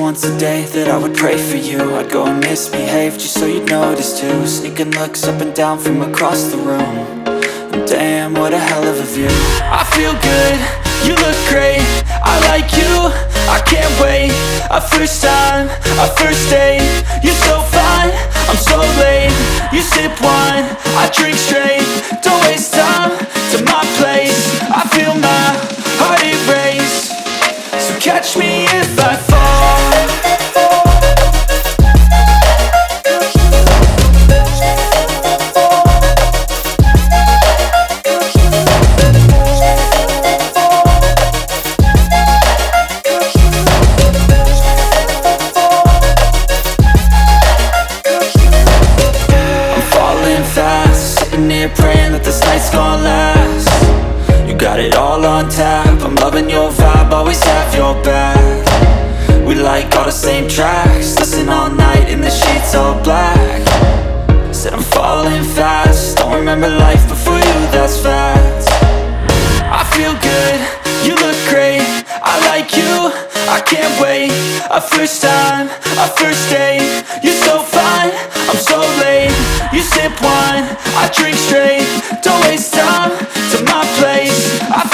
once a day that I would pray for you. I'd go and misbehave just so you'd notice too. Sneaking looks up and down from across the room. And damn, what a hell of a view. I feel good, you look great, I like you, I can't wait. A first time, a first date, you're so fine, I'm so late. You sip wine, I drink straight. Don't waste time to my place. I feel my heart erase. So catch me if I fall. Sitting here praying that this night's gonna last. You got it all on tap, I'm loving your vibe, always have your back. We like all the same tracks, listen all night in the sheets all black. Said I'm falling fast, don't remember life before you, that's facts. I feel good, you look great, I like you, I can't wait. A first time, a first date, you're so fine, I'm so late. You sip wine, I drink straight. Don't waste time to my place. I feel